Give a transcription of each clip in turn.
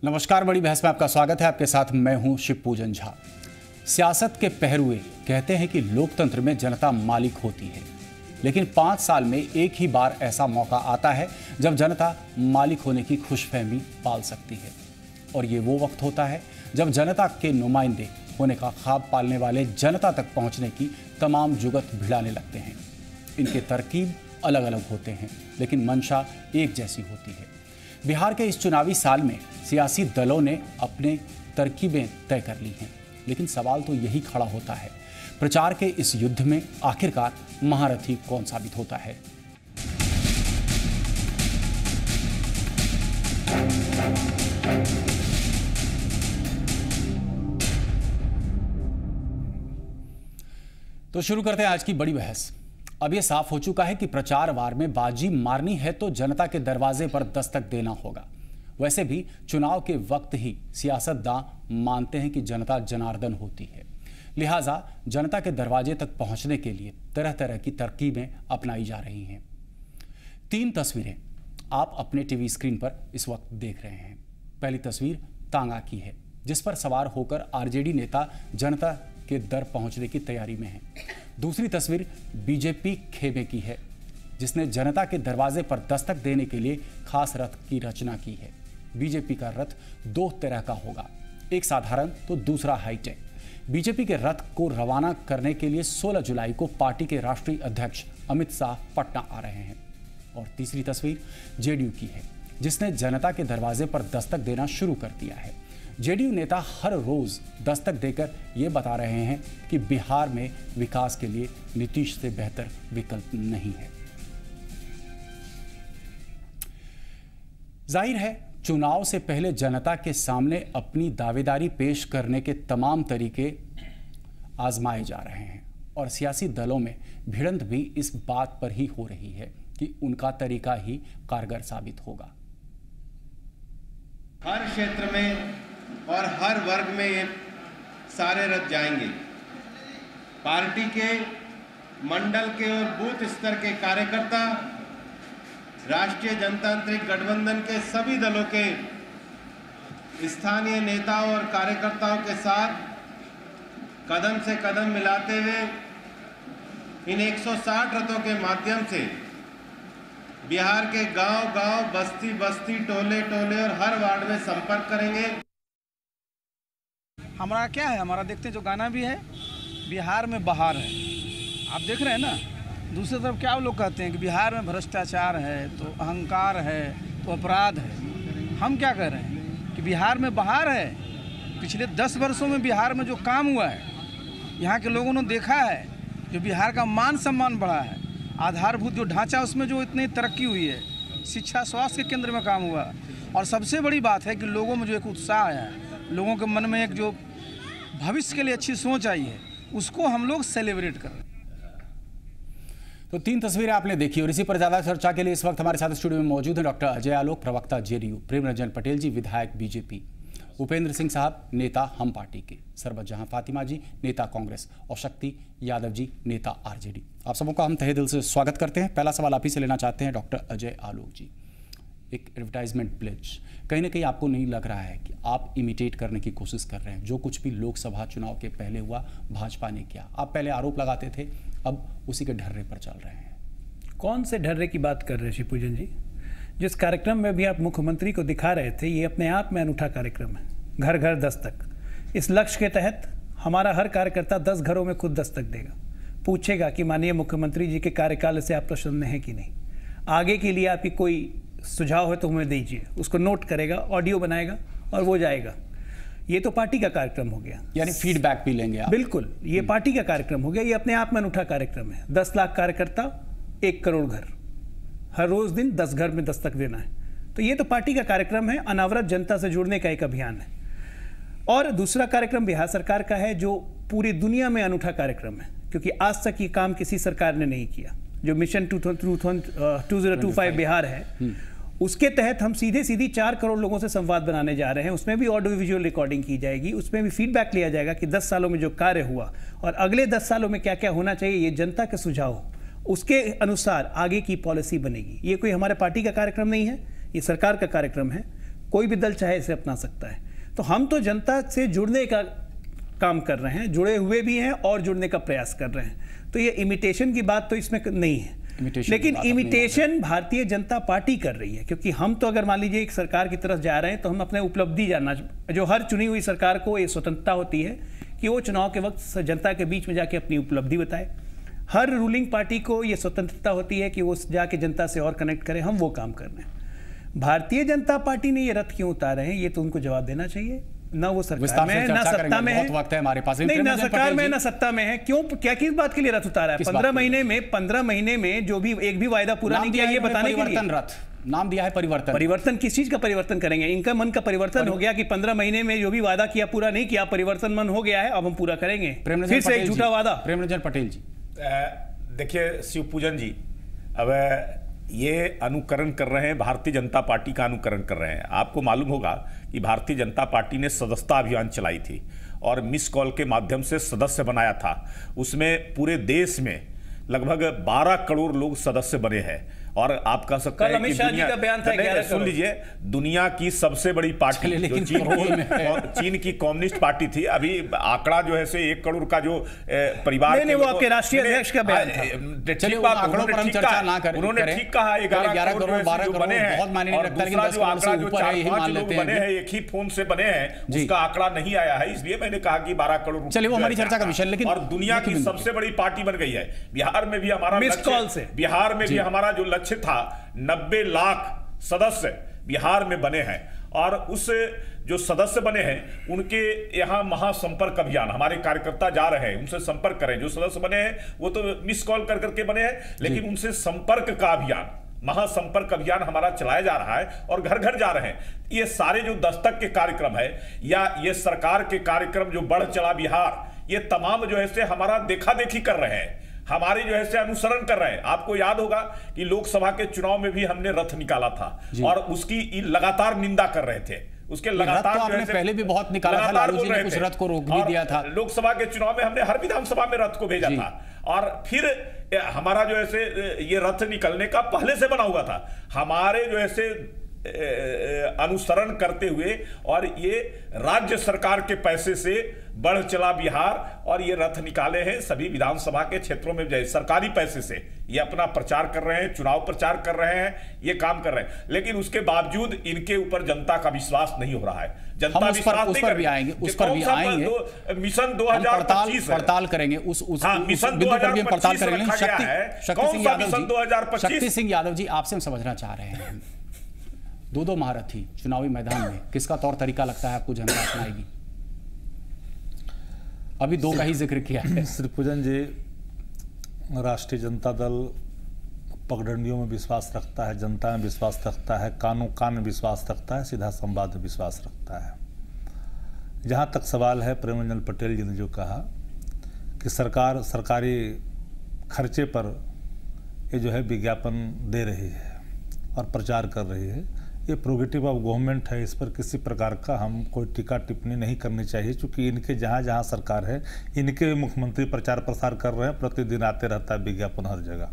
नमस्कार, बड़ी बहस में आपका स्वागत है। आपके साथ मैं हूं शिवपूजन झा। सियासत के पहरुए कहते हैं कि लोकतंत्र में जनता मालिक होती है, लेकिन 5 साल में एक ही बार ऐसा मौका आता है जब जनता मालिक होने की खुशफहमी पाल सकती है। और ये वो वक्त होता है जब जनता के नुमाइंदे होने का ख्वाब पालने वाले जनता तक पहुंचने की तमाम जुगत भिड़ाने लगते हैं। इनके तरकीब अलग अलग होते हैं, लेकिन मंशा एक जैसी होती है। बिहार के इस चुनावी साल में सियासी दलों ने अपने तरकीबें तय कर ली हैं, लेकिन सवाल तो यही खड़ा होता है, प्रचार के इस युद्ध में आखिरकार महारथी कौन साबित होता है। तो शुरू करते हैं आज की बड़ी बहस। अब यह साफ हो चुका है कि प्रचार वार में बाजी मारनी है तो जनता के दरवाजे पर दस्तक देना होगा। वैसे भी चुनाव के वक्त ही सियासतदान मानते हैं कि जनता जनार्दन होती है, लिहाजा जनता के दरवाजे तक पहुंचने के लिए तरह तरह की तरकीबें अपनाई जा रही हैं। 3 तस्वीरें आप अपने टीवी स्क्रीन पर इस वक्त देख रहे हैं। पहली तस्वीर तांगा की है, जिस पर सवार होकर आरजेडी नेता जनता के दर पहुंचने की तैयारी में है। दूसरी तस्वीर बीजेपी खेमे की है, जिसने जनता के दरवाजे पर दस्तक देने के लिए खास रथ की रचना की है। बीजेपी का रथ 2 तरह का होगा, एक साधारण तो दूसरा हाईटेक। बीजेपी के रथ को रवाना करने के लिए 16 जुलाई को पार्टी के राष्ट्रीय अध्यक्ष अमित शाह पटना आ रहे हैं। और तीसरी तस्वीर जेडीयू की है, जिसने जनता के दरवाजे पर दस्तक देना शुरू कर दिया है। जेडीयू नेता हर रोज दस्तक देकर ये बता रहे हैं कि बिहार में विकास के लिए नीतीश से बेहतर विकल्प नहीं है। जाहिर है, चुनाव से पहले जनता के सामने अपनी दावेदारी पेश करने के तमाम तरीके आजमाए जा रहे हैं और सियासी दलों में भिड़ंत भी इस बात पर ही हो रही है कि उनका तरीका ही कारगर साबित होगा। हर क्षेत्र में और हर वर्ग में ये सारे रथ जाएंगे। पार्टी के मंडल के और बूथ स्तर के कार्यकर्ता राष्ट्रीय जनतांत्रिक गठबंधन के सभी दलों के स्थानीय नेताओं और कार्यकर्ताओं के साथ कदम से कदम मिलाते हुए इन 160 रथों के माध्यम से बिहार के गांव-गांव, बस्ती-बस्ती, टोले-टोले और हर वार्ड में संपर्क करेंगे। हमारा क्या है, हमारा देखते हैं जो गाना भी है, बिहार में बहार है। आप देख रहे हैं ना। दूसरी तरफ क्या लोग कहते हैं कि बिहार में भ्रष्टाचार है, तो अहंकार है, तो अपराध है। हम क्या कह रहे हैं कि बिहार में बहार है। पिछले 10 वर्षों में बिहार में जो काम हुआ है, यहाँ के लोगों ने देखा है, जो बिहार का मान सम्मान बढ़ा है, आधारभूत जो ढांचा उसमें जो इतनी तरक्की हुई है, शिक्षा स्वास्थ्य के केंद्र में काम हुआ, और सबसे बड़ी बात है कि लोगों में जो एक उत्साह आया है, लोगों के मन में एक जो भविष्य के लिए अच्छी सोच आई है, उसको हम लोग सेलिब्रेट कर रहे हैं। तो 3 तस्वीरें आपने देखी और इसी पर ज्यादा चर्चा के लिए इस वक्त हमारे साथ स्टूडियो में मौजूद हैं डॉक्टर अजय आलोक, प्रवक्ता जेडीयू, प्रेम रंजन पटेल जी, विधायक बीजेपी, उपेंद्र सिंह साहब, नेता हम पार्टी के, सरबत जहां फातिमा जी, नेता कांग्रेस, और शक्ति यादव जी, नेता आरजेडी। आप सबों का हम तहे दिल से स्वागत करते हैं। पहला सवाल आप ही से लेना चाहते हैं डॉक्टर अजय आलोक जी। एक एडवर्टाइजमेंट प्लेज, कहीं ना कहीं आपको नहीं लग रहा है कि आप इमिटेट करने की कोशिश कर रहे हैं जो कुछ भी लोकसभा चुनाव के पहले हुआ भाजपा ने किया? आप पहले आरोप लगाते थे, अब उसी के ढर्रे पर चल रहे हैं। कौन से ढर्रे की बात कर रहे हैं शिवपूजन जी? जिस कार्यक्रम में भी आप मुख्यमंत्री को दिखा रहे थे, ये अपने आप में अनूठा कार्यक्रम है, घर घर दस्तक। इस लक्ष्य के तहत हमारा हर कार्यकर्ता 10 घरों में खुद दस्तक देगा, पूछेगा कि माननीय मुख्यमंत्री जी के कार्यकाल से आप प्रसन्न हैं कि नहीं, आगे के लिए आपकी कोई सुझाव है तो हमें दीजिए। उसको नोट करेगा, ऑडियो बनाएगा और वो जाएगा। ये तो पार्टी का कार्यक्रम हो गया, यानी फीडबैक भी लेंगे आप। बिल्कुल, ये पार्टी का कार्यक्रम हो गया। ये अपने आप में अनूठा कार्यक्रम है। 10 लाख कार्यकर्ता, 1 करोड़ घर, हर रोज दिन 10 घर में दस्तक देना है। तो ये तो पार्टी का कार्यक्रम है, अनावरत जनता से जुड़ने का एक अभियान है। और दूसरा कार्यक्रम बिहार सरकार का है, जो पूरी दुनिया में अनूठा कार्यक्रम है, क्योंकि आज तक ये काम किसी सरकार ने नहीं किया। जो मिशन 2025 बिहार है, उसके तहत हम सीधी 4 करोड़ लोगों से संवाद बनाने जा रहे हैं। उसमें भी ऑडियो विजुअल रिकॉर्डिंग की जाएगी, उसमें भी फीडबैक लिया जाएगा कि 10 सालों में जो कार्य हुआ और अगले 10 सालों में क्या क्या होना चाहिए, ये जनता के सुझाव, उसके अनुसार आगे की पॉलिसी बनेगी। ये कोई हमारे पार्टी का कार्यक्रम नहीं है, ये सरकार का कार्यक्रम है। कोई भी दल चाहे इसे अपना सकता है। तो हम तो जनता से जुड़ने का काम कर रहे हैं, जुड़े हुए भी हैं और जुड़ने का प्रयास कर रहे हैं। तो ये इमिटेशन की बात तो इसमें नहीं है, लेकिन इमिटेशन भारतीय जनता पार्टी कर रही है। क्योंकि हम तो अगर मान लीजिए एक सरकार की तरफ जा रहे हैं तो हम अपने उपलब्धि जानना, जो हर चुनी हुई सरकार को ये स्वतंत्रता होती है कि वो चुनाव के वक्त जनता के बीच में जाके अपनी उपलब्धि बताए। हर रूलिंग पार्टी को ये स्वतंत्रता होती है कि वो जाके जनता से और कनेक्ट करे। हम वो काम कर रहे हैं। भारतीय जनता पार्टी ने ये रथ क्यों उतारे हैं, ये तो उनको जवाब देना चाहिए। ना वो सरकार में है, ना सत्ता में है, बहुत वक्त है हमारे पास, नहीं ना सरकार में ना सत्ता में है। क्यों, क्या किस बात के लिए रथ उतारा है? 15 महीने में जो भी एक भी वायदा पूरा नहीं किया, ये बताने के लिए रथ नाम दिया है। परिवर्तन किस चीज का परिवर्तन करेंगे? इनका मन का परिवर्तन हो गया कि 15 महीने में जो भी वादा किया पूरा नहीं किया, परिवर्तन मन हो गया है, अब हम पूरा करेंगे। फिर से एक झूठा वादा। प्रेमरंजन पटेल जी, देखिए शिवपूजन जी, अब ये अनुकरण कर रहे हैं, भारतीय जनता पार्टी का अनुकरण कर रहे हैं। आपको मालूम होगा कि भारतीय जनता पार्टी ने सदस्यता अभियान चलाई थी और मिस कॉल के माध्यम से सदस्य बनाया था। उसमें पूरे देश में लगभग 12 करोड़ लोग सदस्य बने हैं। और आप कह सकते हैं कि सुन लीजिए, दुनिया की सबसे बड़ी पार्टी जो चीन की कम्युनिस्ट पार्टी थी, अभी आंकड़ा जो है से 1 करोड़ का जो परिवार, वो आपके राष्ट्रीय अध्यक्ष का बयान था। उन्होंने ठीक कहा 11 करोड़ 12 करोड़ बने हैं, और दूसरा जो आंकड़ा जो 4-5 लोग बने हैं एक ही फोन से बने हैं, उसका आंकड़ा नहीं आया है, इसलिए मैंने कहा कि 12 करोड़। चलिए वो हमारी चर्चा का विषय, लेकिन और दुनिया की सबसे बड़ी पार्टी बन गई है। बिहार में भी हमारा बिहार में भी हमारा जो लक्ष्य था 90 लाख सदस्य बिहार में बने हैं। और उस जो सदस्य बने हैं उनके यहाँ महासंपर्क अभियान, हमारे कार्यकर्ता जा रहे हैं, उनसे संपर्क करें। जो सदस्य बने हैं वो तो मिस कॉल कर करके बने हैं, लेकिन उनसे संपर्क का अभियान, महासंपर्क अभियान हमारा चलाया जा रहा है और घर घर जा रहे हैं। ये सारे जो दस्तक के कार्यक्रम है या ये सरकार के कार्यक्रम जो बढ़ चला बिहार, ये तमाम जो है से हमारा देखा देखी कर रहे हैं, हमारे जो है से अनुसरण कर रहे हैं। आपको याद होगा कि लोकसभा के चुनाव में भी हमने रथ निकाला था और उसकी लगातार निंदा कर रहे थे। उसके लगातार तो आपने पहले भी बहुत निकाला था, लालू जी ने कुछ रथ को रोक भी दिया था। लोकसभा के चुनाव में हमने हर विधानसभा में रथ को भेजा था और फिर हमारा जो है से ये रथ निकलने का पहले से बना हुआ था। हमारे जो है से अनुसरण करते हुए और ये राज्य सरकार के पैसे से बढ़ चला बिहार और ये रथ निकाले हैं सभी विधानसभा के क्षेत्रों में, सरकारी पैसे से ये अपना प्रचार कर रहे हैं, चुनाव प्रचार कर रहे हैं, ये काम कर रहे हैं। लेकिन उसके बावजूद इनके ऊपर जनता का विश्वास नहीं हो रहा है। जनता विश्वास उस पर भी आएंगे, उस पर भी आएंगे। मिशन 2025 पड़ताल करेंगे, उस मिशन बिंदु पर भी हम पड़ताल करेंगे। शक्ति सिंह यादव जी, आपसे हम समझना चाह रहे हैं, दो महारथी चुनावी मैदान में, किसका तौर तरीका लगता है आपको जनता अपनाएगी? अभी दो का ही जिक्र किया है। श्री पूजन जी, राष्ट्रीय जनता दल पगडंडियों में विश्वास रखता है, जनता में विश्वास रखता है, कान में विश्वास रखता है, सीधा संवाद में विश्वास रखता है। जहाँ तक सवाल है प्रेमरंजन पटेल जी ने जो कहा कि सरकार सरकारी खर्चे पर ये जो है विज्ञापन दे रही है और प्रचार कर रही है, ये प्रोगेटिव ऑफ गवर्नमेंट है, इस पर किसी प्रकार का हम कोई टीका टिप्पणी नहीं करनी चाहिए। क्योंकि इनके जहाँ जहाँ सरकार है, इनके मुख्यमंत्री प्रचार प्रसार कर रहे हैं, प्रतिदिन आते रहता है विज्ञापन हर जगह।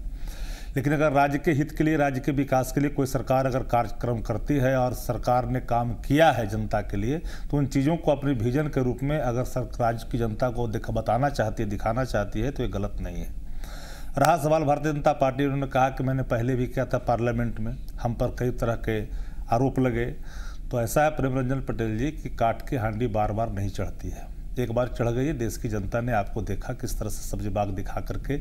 लेकिन अगर राज्य के हित के लिए, राज्य के विकास के लिए कोई सरकार अगर कार्यक्रम करती है और सरकार ने काम किया है जनता के लिए, तो उन चीज़ों को अपने विजन के रूप में अगर राज्य की जनता को बताना चाहती है, दिखाना चाहती है, तो ये गलत नहीं है। रहा सवाल भारतीय जनता पार्टी, उन्होंने कहा कि मैंने पहले भी किया था पार्लियामेंट में, हम पर कई तरह के आरोप लगे। तो ऐसा है प्रेमरंजन पटेल जी कि काट के हांडी बार बार नहीं चढ़ती है, एक बार चढ़ गई है। देश की जनता ने आपको देखा किस तरह से सब्जी बाग दिखा करके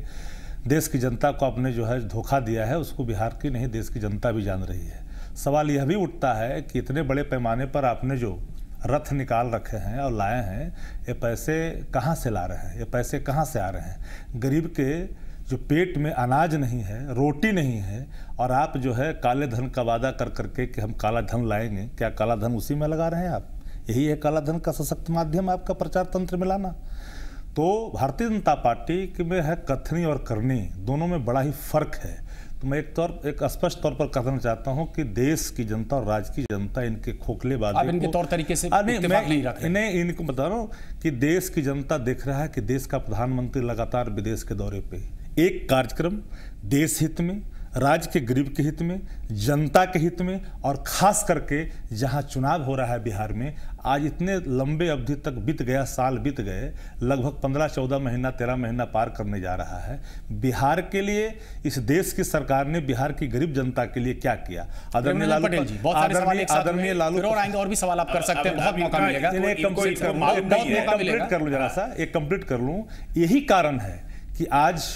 देश की जनता को आपने जो है धोखा दिया है, उसको बिहार की नहीं देश की जनता भी जान रही है। सवाल यह भी उठता है कि इतने बड़े पैमाने पर आपने जो रथ निकाल रखे हैं और लाए हैं, ये पैसे कहाँ से ला रहे हैं, ये पैसे कहाँ से आ रहे हैं? गरीब के जो पेट में अनाज नहीं है, रोटी नहीं है, और आप जो है काले धन का वादा कर करके कि हम काला धन लाएंगे, क्या काला धन उसी में लगा रहे हैं आप? यही है काला धन का सशक्त माध्यम आपका प्रचार तंत्र में लाना। तो भारतीय जनता पार्टी में है कथनी और करनी, दोनों में बड़ा ही फर्क है। तो मैं एक स्पष्ट तौर पर कहना चाहता हूं कि देश की जनता और राज्य की जनता इनके खोखले वादे इनके तौर तरीके से नहीं रखते। नहीं, इनको बता रहा हूं कि देश की जनता देख रहा है कि देश का प्रधानमंत्री लगातार विदेश के दौरे पे, एक कार्यक्रम देश हित में राज्य के गरीब के हित में, जनता के हित में, और खास करके जहां चुनाव हो रहा है बिहार में, आज इतने लंबे अवधि तक बीत गया, साल बीत गए, लगभग 15-14 महीना 13 महीना पार करने जा रहा है। बिहार के लिए, इस देश की सरकार ने बिहार की गरीब जनता के लिए क्या किया? आदरणीय लालू पटेल जी, बहुत सारे सवाल एक साथ आदरणीय लालू फिर और आएंगे, और भी सवाल आप कर सकते हैं, बहुत मौका मिलेगा। कंप्लीट कर लूं जरा सा, एक कंप्लीट कर लूं। यही कारण है कि आज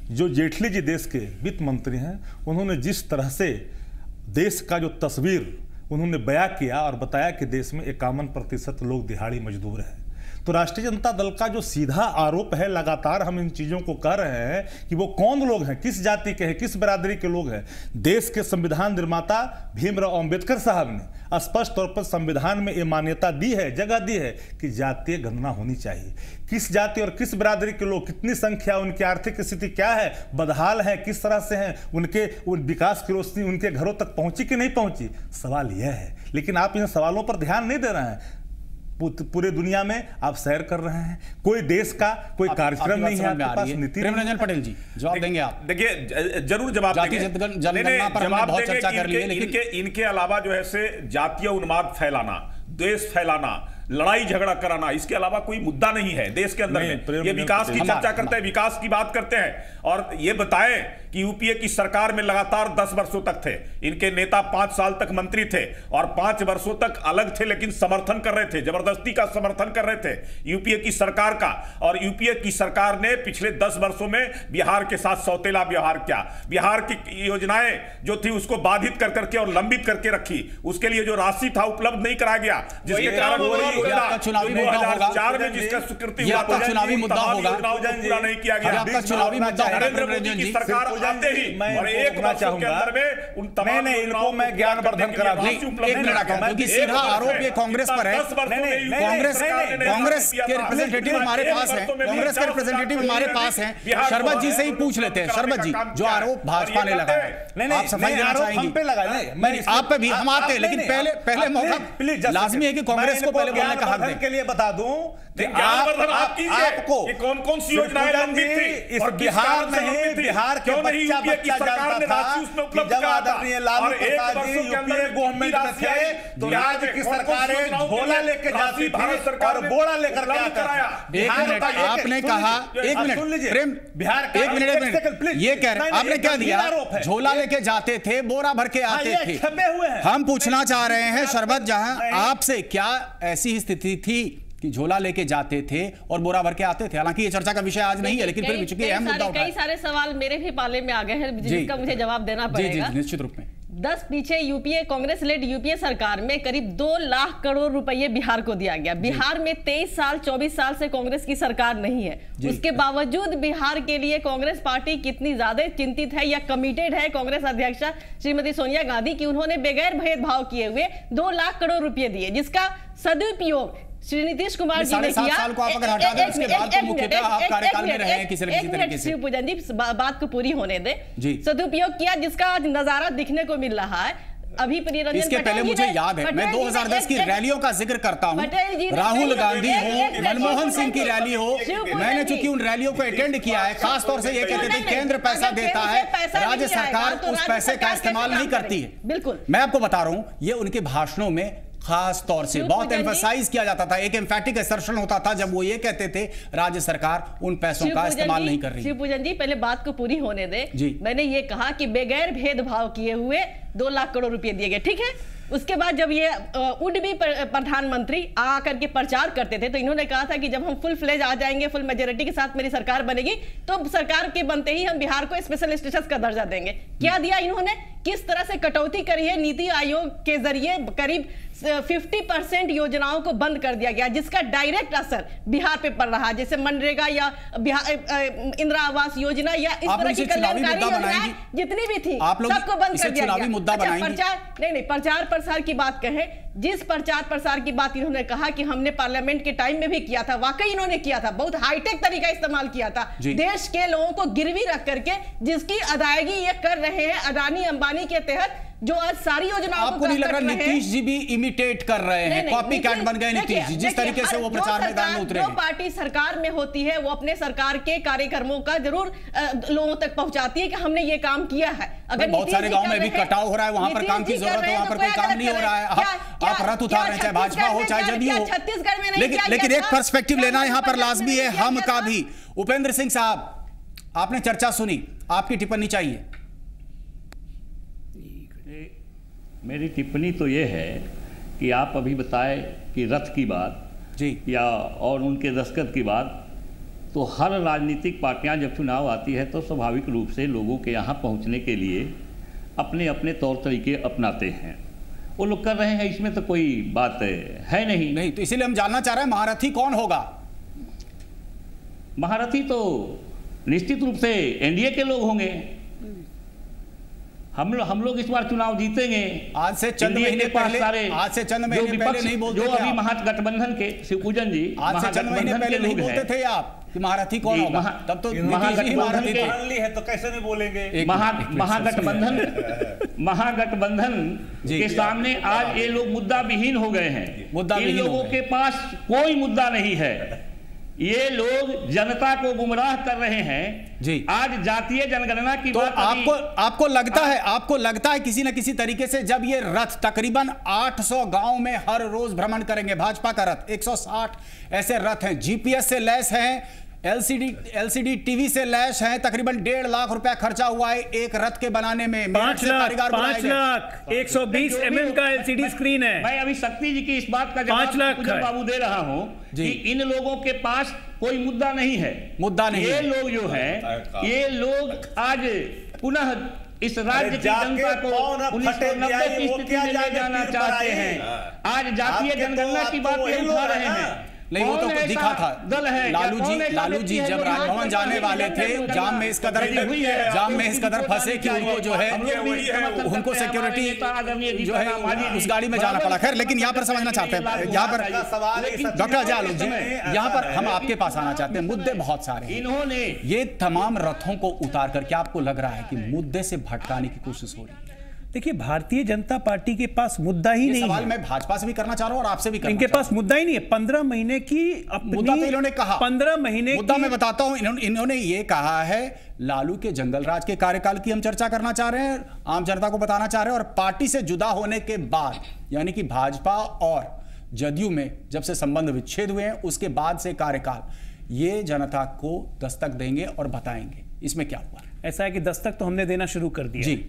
जो जेटली जी देश के वित्त मंत्री हैं, उन्होंने जिस तरह से देश का जो तस्वीर उन्होंने बयां किया और बताया कि देश में 51% लोग दिहाड़ी मजदूर हैं, तो राष्ट्रीय जनता दल का जो सीधा आरोप है, लगातार हम इन चीजों को कह रहे हैं कि वो कौन लोग हैं, किस जाति के हैं, किस बिरादरी के लोग हैं। देश के संविधान निर्माता भीमराव अंबेडकर साहब ने स्पष्ट तौर पर संविधान में ये मान्यता दी है, जगह दी है कि जातीय गणना होनी चाहिए। किस जाति और किस बिरादरी के लोग, कितनी संख्या, उनकी आर्थिक स्थिति क्या है, बदहाल है, किस तरह से हैं, उनके विकास की रोशनी उनके घरों तक पहुंची कि नहीं पहुंची, सवाल यह है। लेकिन आप इन सवालों पर ध्यान नहीं दे रहे हैं। पूरे दुनिया में आप सैर कर रहे हैं, कोई देश का कोई कार्यक्रम नहीं है आपके पास, नीति। प्रेमरंजन पटेल जी जवाब देंगे आप? देखिए, जरूर जवाब देंगे। इनके अलावा जो है से जातीय उन्माद फैलाना, द्वेष फैलाना, लड़ाई झगड़ा कराना, इसके अलावा कोई मुद्दा नहीं है देश के अंदर में। ये विकास की चर्चा करते हैं, विकास की बात करते हैं, और ये बताएं कि यूपीए की सरकार में लगातार 10 वर्षों तक थे। इनके नेता 5 साल तक मंत्री थे और 5 वर्षों तक अलग थे, लेकिन समर्थन कर रहे थे, जबरदस्ती का समर्थन कर रहे थे यूपीए की सरकार का। और यूपीए की सरकार ने पिछले 10 वर्षों में बिहार के साथ सौतेला व्यवहार किया। बिहार की योजनाएं जो थी उसको बाधित कर करके और लंबित करके रखी। उसके लिए जो राशि था उपलब्ध नहीं कराया गया, जिसके कारण चुनावी मुद्दा होगा, 2004 में जिसका स्वीकृति हुआ, चुनावी मुद्दा होगा, पूरा नहीं किया गया। आपका चुनावी मुद्दा नरेंद्र मोदी की सरकार आते ही और एक वर्ष के अंदर में उन तमाम इनको मैं ज्ञानवर्धन करा दूं। क्योंकि सीधा आरोप ये कांग्रेस पर है। कांग्रेस के रिप्रेजेंटेटिव हमारे पास है, कांग्रेस के रिप्रेजेंटेटिव हमारे पास है। शरबत जी से ही पूछ लेते हैं। शरबत जी, जो आरोप भाजपा ने लगाया, आप सफाई देना चाहेंगे? आप पे भी हम आते हैं, लेकिन पहले मौका लाजमी है कि कांग्रेस को पहले बोलने का हक दें। के लिए बता दूं कि आपको कौन सी योजनाएं लंबित थी इस बिहार में, बिहार के बच्चा जानता था कि जब आदरणीय लालू प्रसाद जी यूपीए गवर्नमेंट में थे तो राज्य की सरकारें झोला लेके जाती थी और बोरा लेकर के आती। एक मिनट, आपने कहा, एक मिनट प्रेम, बिहार एक मिनट, ये कह रहे, आपने क्या दिया? झोला लेके जाते थे, बोरा भर के आते थे। हम पूछना चाह रहे हैं शरबत जहां आपसे, क्या ऐसी स्थिति थी कि झोला लेके जाते थे और बोरा भर के आते थे? हालांकि ये चर्चा का विषय आज नहीं है, लेकिन फिर भी चूंकि अहम मुद्दा उठा है। कई सारे सवाल मेरे भी पाले में आ गए हैं जिसका मुझे जवाब देना पड़ेगा। जी, निश्चित रूप में। 10 पीछे यूपीए, कांग्रेस लेड यूपीए सरकार में करीब 2 लाख करोड़ रुपए बिहार को दिया गया। बिहार में 23 साल 24 साल से कांग्रेस की सरकार नहीं है। उसके बावजूद बिहार के लिए कांग्रेस पार्टी कितनी ज्यादा चिंतित है या कमिटेड है कांग्रेस अध्यक्षा श्रीमती सोनिया गांधी की उन्होंने बगैर भेदभाव किए हुए 2 लाख करोड़ रुपए दिए, जिसका सदुपयोग श्री नीतीश कुमार जी ने किया। साल को आप अगर हटा दें, उसके बाद तो मुख्यतः आप कार्यकाल में रहे हैं किसी न किसी तरीके से। शिवपूजन जी, बात को पूरी होने दे। सदुपयोग किया जिसका आज नजारा दिखने को मिल रहा है। अभी इसके पहले मुझे याद है, मैं 2010 की रैलियों का जिक्र करता हूं, राहुल गांधी हो, मनमोहन सिंह की रैली हो, मैंने चूंकि उन रैलियों को अटेंड किया है, खासतौर से ये कहते थे केंद्र पैसा देता है, राज्य सरकार उस पैसे का इस्तेमाल नहीं करती है। बिल्कुल, मैं आपको बता रहा हूं, ये उनके भाषणों में खास तौर से बहुत एम्फसाइज किया जाता था, एक एम्फैटिक असर्शन होता था जब वो ये कहते थे राज्य सरकार उन पैसों का इस्तेमाल नहीं कर रही। शिवपूजन जी, पहले बात को पूरी होने दे। मैंने ये कहा कि बगैर भेदभाव किए हुए 2 लाख करोड़ रुपए दिए गए, ठीक है। उसके बाद जब ये उड भी प्रधानमंत्री आकर के प्रचार करते थे तो इन्होंने कहा था कि जब हम फुल फ्लेज आ जाएंगे, फुल मेजोरिटी के साथ मेरी सरकार बनेगी, तो सरकार के बनते ही हम बिहार को स्पेशल स्टेटस का दर्जा देंगे। क्या दिया इन्होंने? किस तरह से कटौती करी है? नीति आयोग के जरिए करीब 50% योजनाओं को बंद कर दिया गया, जिसका डायरेक्ट असर बिहार पे पड़ रहा है, जैसे मनरेगा या इंदिरा आवास योजना या इस तरह की कल्याणकारी योजनाएं जितनी भी थी सबको बंद कर दिया गया। प्रचार प्रसार की बात कहें, जिस प्रचार प्रसार की बात इन्होंने कहा कि हमने पार्लियामेंट के टाइम में भी किया था, वाकई इन्होंने किया था, बहुत हाईटेक तरीका इस्तेमाल किया था, देश के लोगों को गिरवी रख करके जिसकी अदायगी ये कर रहे हैं अडानी अंबानी के तहत जो आज सारी योजनाओं आपको नहीं लग रहा नीतीश जी भी इमिटेट कर रहे हैं, कॉपी कैट बन गए नीतीश जी, जिस तरीके से वो प्रचार मैदान में उतरे? जो पार्टी सरकार में होती है वो अपने सरकार के कार्यक्रमों का जरूर लोगों तक पहुंचाती है कि हमने ये काम किया है। अगर बहुत सारे गांव में भी कटाव हो रहा है, वहां पर काम की जरूरत है, वहां पर कोई काम नहीं हो रहा है। आप रथ उतार रहे हैं, चाहे भाजपा हो चाहे जदयू हो, छत्तीसगढ़ में नहीं। लेकिन एक पर्सपेक्टिव लेना यहाँ पर लाजमी है, हम का भी। उपेंद्र सिंह साहब, आपने चर्चा सुनी, आपकी टिप्पणी चाहिए। मेरी टिप्पणी तो ये है कि आप अभी बताए कि रथ की बात जी या और उनके दस्तखत की बात, तो हर राजनीतिक पार्टियां जब चुनाव आती है तो स्वाभाविक रूप से लोगों के यहाँ पहुँचने के लिए अपने अपने तौर तरीके अपनाते हैं। वो लोग कर रहे हैं, इसमें तो कोई बात है नहीं। तो इसीलिए हम जानना चाह रहे हैं महारथी कौन होगा? महारथी तो निश्चित रूप से एनडीए के लोग होंगे। हम लोग इस बार चुनाव जीतेंगे। आज से चंद महीने पहले नहीं बोलते जो अभी महागठबंधन के शिवपूजन जी, आज से चंद महीने पहले नहीं बोलते थे आप कि महारथी कौन होगा, तब तो महागठबंधन है तो कैसे नहीं बोलेंगे? महागठबंधन के सामने आज ये लोग मुद्दा विहीन हो गए हैं। इन लोगों के पास कोई मुद्दा नहीं है। ये लोग जनता को गुमराह कर रहे हैं जी। आज जातीय जनगणना की तो आपको लगता है किसी न किसी तरीके से जब ये रथ तकरीबन 800 गांव में हर रोज भ्रमण करेंगे, भाजपा का रथ 160 ऐसे रथ हैं, जीपीएस से लैस हैं, एलसीडी टीवी से लैस हैं, तकरीबन 1.5 लाख रुपया खर्चा हुआ है एक रथ के बनाने में। 5 लाख 120 mm का एलसीडी स्क्रीन है। मैं अभी शक्ति जी की इस बात का जवाब बाबू दे रहा हूं कि इन लोगों के पास कोई मुद्दा नहीं है। ये लोग जो है, ये लोग आज पुनः इस राज्य की जनता को 1990 की स्थिति में ले जाना चाहते हैं। आज जातीय जनगणना की बात ये उठा रहे हैं। नहीं, वो तो दिखा था लालू जी जब राजभवन जाने वाले थे, जाम में इस कदर फंसे कि उनको जो है उनको सिक्योरिटी जो है उस गाड़ी में जाना पड़ा। खैर, लेकिन यहाँ पर समझना चाहते हैं, यहाँ पर डॉक्टर अजय आलोक जी, यहाँ पर हम आपके पास आना चाहते हैं। मुद्दे बहुत सारे इन्होंने ये तमाम रथों को उतार कर, क्या आपको लग रहा है कि मुद्दे से भटकाने की कोशिश हो रही है? देखिए, भारतीय जनता पार्टी के पास मुद्दा ही नहीं है। सवाल मैं भाजपा से भी करना चाह रहा हूं और आपसे भी करना इनके पास मुद्दा ही नहीं है। 15 महीने की अपनी मुद्दा तो इन्होंने कहा, 15 महीने मुद्दा मैं बताता हूं। इन्होंने ये कहा है लालू के जंगल राज के कार्यकाल की हम चर्चा करना चाह रहे हैं, आम जनता को बताना चाह रहे हैं, और पार्टी से जुदा होने के बाद यानी कि भाजपा और जदयू में जब से संबंध विच्छेद हुए हैं उसके बाद से कार्यकाल, ये जनता को दस्तक देंगे और बताएंगे। इसमें क्या हुआ? ऐसा है कि दस्तक तो हमने देना शुरू कर दिया जी।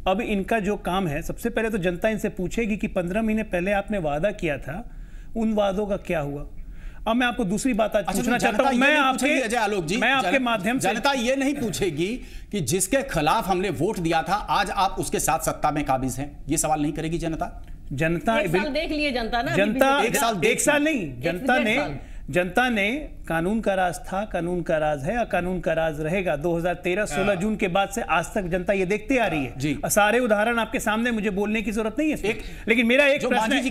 अब इनका जो काम है, सबसे पहले तो जनता इनसे पूछेगी कि 15 महीने पहले आपने वादा किया था, उन वादों का क्या हुआ। अब मैं आपको दूसरी बात आज पूछना चाहता हूं। मैं आपके माध्यम से जनता ये नहीं पूछेगी कि जिसके खिलाफ हमने वोट दिया था आज आप उसके साथ सत्ता में काबिज हैं, ये सवाल नहीं करेगी जनता। एक साल देख लिए जनता ना, एक साल नहीं, जनता ने कानून का राज था, कानून का राज है और कानून का राज रहेगा। 2013-16 जून के बाद से आज तक जनता ये देखते आ रही है जी। सारे उदाहरण आपके सामने, मुझे बोलने की जरूरत नहीं है। लेकिन मेरा एक प्रश्न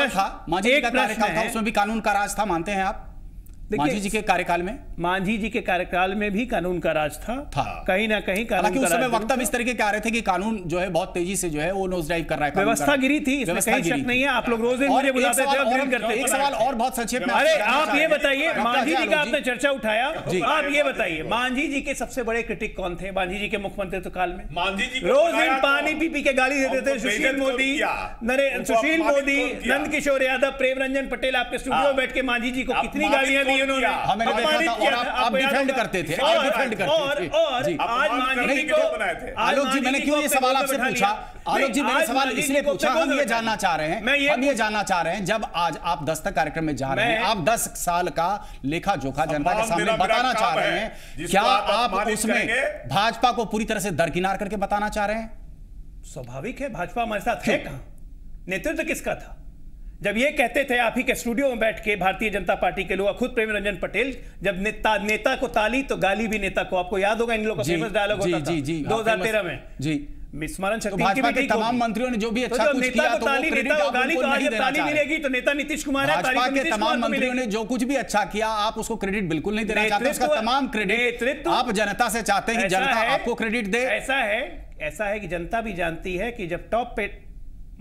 था, उसमें भी कानून का राज था, मानते हैं आप? मांझी जी के कार्यकाल में, मांझी जी के कार्यकाल में भी कानून का राज था। कहीं ना कहीं कानून का राज। वक्तव्य इस तरीके के आ रहे थे कि कानून जो है बहुत तेजी से जो है वो नोज डाइव कर रहा है, व्यवस्था गिरी थी, इसमें कहीं शक नहीं है। आप लोग रोज दिन मुझे बुलाते थे और करते थे। एक सवाल और बहुत संक्षेप में, अरे आप ये बताइए, मांझी जी का आपने चर्चा उठाया, आप ये बताइए मांझी जी के सबसे बड़े क्रिटिक कौन थे मांझी जी के मुख्यमंत्रित्व काल में? रोज दिन पानी पी पी के गाली देते थे सुशील मोदी, नंद किशोर यादव, प्रेम रंजन पटेल आपके स्टूडियो में बैठ के मांझी जी को कितनी गालियां दी उन्होंने। और आप डिफेंड करते थे, आलोक जी, मैंने क्यों ये सवाल आपसे पूछा? आलोक जी, मैंने सवाल इसलिए पूछा, हम ये जानना चाह रहे हैं, जब आज आप दस्तक कार्यक्रम में जा रहे हैं, आप 10 साल का लेखा जोखा जनता के सामने बताना चाह रहे हैं, क्या आप उसमें भाजपा को पूरी तरह से दरकिनार करके बताना चाह रहे हैं? स्वाभाविक है, भाजपा हमारे साथ है कहां? नेतृत्व किसका था? जब ये कहते थे आप ही के स्टूडियो में बैठ के भारतीय जनता पार्टी के लोग, खुद प्रेम रंजन पटेल, जब नेता को ताली तो गाली भी नेता को। आपको याद होगा इन लोगों का फेमस डायलॉग होता था 2013 में जी। स्मरण शक्ति भाजपा के तमाम मंत्रियों ने जो भी अच्छा कुछ किया तो वो क्रेडिट आपको नहीं देना चाह रहे। तो नेता नीतीश कुमार है, भाजपा के तमाम मंत्रियों ने जो कुछ भी अच्छा किया आप उसको क्रेडिट बिल्कुल नहीं देना चाहते। उसका तमाम क्रेडिट आप जनता से चाहते हैं कि जनता आपको क्रेडिट दे। ऐसा है ऐसा है कि जनता भी जानती है कि जब टॉप पे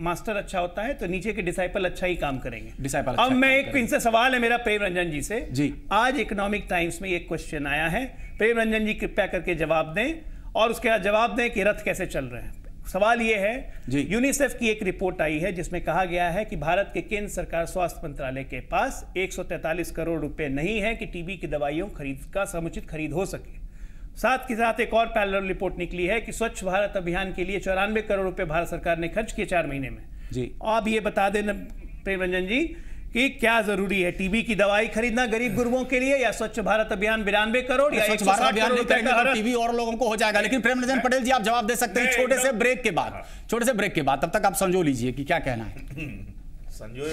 मास्टर अच्छा होता है तो नीचे के डिसाइपल अच्छा ही काम करेंगे। डिसाइपल अब मैं एक इनसे सवाल है मेरा प्रेम रंजन जी से जी। आज इकोनॉमिक टाइम्स में एक क्वेश्चन आया है, प्रेम रंजन जी कृपया करके जवाब दें और उसके बाद जवाब दें कि रथ कैसे चल रहे हैं। सवाल ये है, यूनिसेफ की एक रिपोर्ट आई है जिसमें कहा गया है कि भारत के केंद्र सरकार स्वास्थ्य मंत्रालय के पास 143 करोड़ रुपए नहीं है कि टीबी की दवाइयों खरीद का समुचित खरीद हो सके। साथ के साथ एक और पैरेलल रिपोर्ट निकली है कि स्वच्छ भारत अभियान के लिए 94 करोड़ रुपए भारत सरकार ने खर्च किए 4 महीने में जी। आप ये बता देना प्रेम रंजन जी कि क्या जरूरी है, टीबी की दवाई खरीदना गरीब गुरबों के लिए या स्वच्छ भारत अभियान 92 करोड़ या स्वच्छ भारत अभियान नहीं करेंगे तो टीबी और लोगों को हो जाएगा। लेकिन प्रेम रंजन पटेल जी आप जवाब दे सकते हैं छोटे से ब्रेक के बाद, तब तक आप समझो लीजिए कि क्या कहना है। संजोए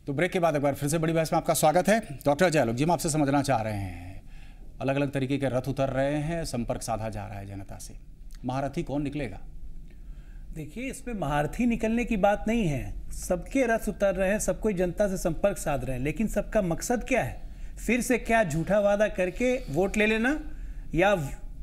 तो ब्रेक के बाद एक बार फिर से बड़ी बहस में आपका स्वागत है। डॉक्टर जयलोक जी, हम आपसे समझना चाह रहे हैं, अलग अलग तरीके के रथ उतर रहे हैं, संपर्क साधा जा रहा है जनता से, महारथी कौन निकलेगा? देखिए, इसमें महारथी निकलने की बात नहीं है, सबके रथ उतर रहे हैं, सब कोई जनता से संपर्क साध रहे हैं, लेकिन सबका मकसद क्या है? फिर से क्या झूठा वादा करके वोट ले लेना या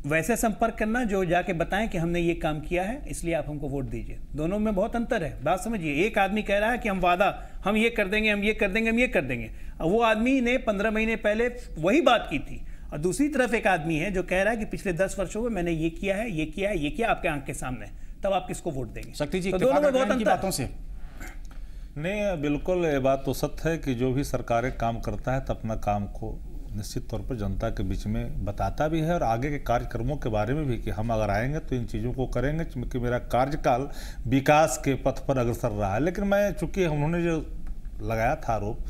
वैसे संपर्क करना जो जाके बताएं कि हमने ये काम किया है इसलिए आप हमको वोट दीजिए? दोनों में बहुत अंतर है, बात समझिए। एक आदमी कह रहा है कि हम ये कर देंगे, हम ये कर देंगे, हम ये कर देंगे, वो आदमी ने 15 महीने पहले वही बात की थी। और दूसरी तरफ एक आदमी है जो कह रहा है कि पिछले 10 वर्षों में मैंने ये किया है, ये किया है, ये किया, आपके आंख के सामने, तब आप किसको वोट देंगे? शक्ति जी, तो दोनों में बहुत अंतर बातों से नहीं, बिल्कुल ये बात तो सत्य है कि जो भी सरकारें काम करता है तो अपना काम को निश्चित तौर पर जनता के बीच में बताता भी है और आगे के कार्यक्रमों के बारे में भी कि हम अगर आएंगे तो इन चीज़ों को करेंगे, क्योंकि मेरा कार्यकाल विकास के पथ पर अग्रसर रहा है। लेकिन मैं चूंकि उन्होंने जो लगाया था आरोप,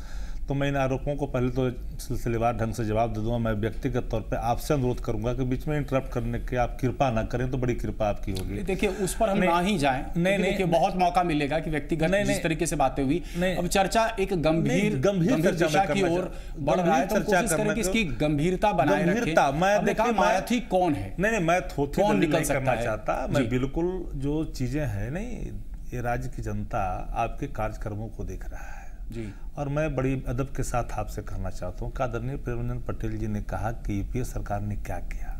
तो मैं इन आरोपों को पहले तो सिलसिलेवार ढंग से जवाब दे दूंगा। मैं व्यक्तिगत तौर पे आपसे अनुरोध करूंगा कि बीच में इंटरप्ट करने के आप कृपा ना करें, तो बड़ी कृपा आपकी होगी। देखिए, उस पर हम ना ही जाएं। नहीं, देखिए बहुत मौका मिलेगा कि व्यक्तिगत जिस तरीके से बातें हुई, अब चर्चा एक गंभीर दिशा की ओर बढ़ रहा है, तो कोशिश करें कि इसकी गंभीरता बनाए रखें। मैं देखा महारथी कौन है, नहीं मैं कौन निकल करना चाहता, मैं बिल्कुल जो चीजें हैं, नहीं, ये राज्य की जनता आपके कार्यक्रमों को देख रहा है जी। और मैं बड़ी अदब के साथ आपसे कहना चाहता हूँ कि आदरणीय प्रेम रंजन पटेल जी ने कहा कि यूपीए सरकार ने क्या किया,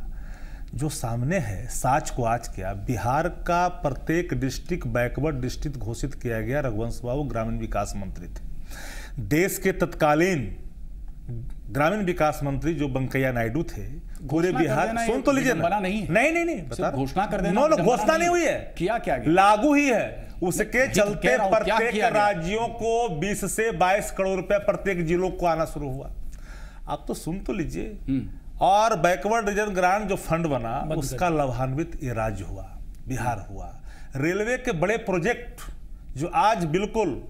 जो सामने है साच को आज किया। बिहार का प्रत्येक डिस्ट्रिक्ट बैकवर्ड डिस्ट्रिक्ट घोषित किया गया, रघुवंश बाबू ग्रामीण विकास मंत्री थे। देश के तत्कालीन ग्रामीण विकास मंत्री जो वेंकैया नायडू थे, पूरे बिहार, सुन तो लीजिए, नहीं बता, घोषणा कर देना, घोषणा नहीं हुई है, क्या लागू ही है। उसके चलते प्रत्येक राज्यों को 20 से 22 करोड़ रुपए प्रत्येक जिलों को आना शुरू हुआ। आप तो सुन तो लीजिए। और बैकवर्ड रीजन ग्रांट जो फंड बना, उसका लाभान्वित ये राज्य हुआ, बिहार हुआ। रेलवे के बड़े प्रोजेक्ट जो आज बिल्कुल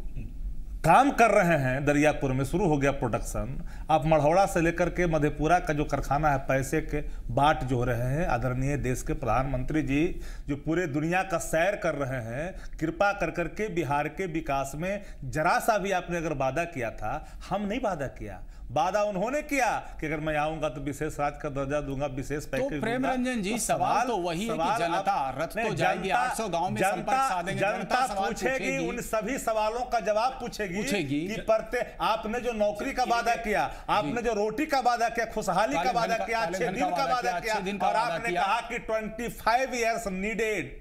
काम कर रहे हैं, दरियापुर में शुरू हो गया प्रोडक्शन। आप मढ़ौड़ा से लेकर के मधेपुरा का जो कारखाना है, पैसे के बाट जो रहे हैं। आदरणीय देश के प्रधानमंत्री जी जो पूरे दुनिया का सैर कर रहे हैं, कृपा कर करके बिहार के विकास में जरा सा भी आपने अगर वादा किया था, हम नहीं वादा किया, वादा उन्होंने किया कि अगर मैं आऊंगा तो विशेष राज्य का दर्जा दूंगा, विशेष पैकेज। तो प्रेम रंजन जी, सवाल तो वही है कि जनता रथ तो जाएगी 800 गांव में संपर्क साधेंगे, जनता पूछेगी, उन सभी सवालों का जवाब पूछेगी कि आपने जो नौकरी का वादा किया, आपने जो रोटी का वादा किया, खुशहाली का वादा किया, 6 दिन का वादा किया, और आपने कहा कि 25 ईयर्स नीडेड।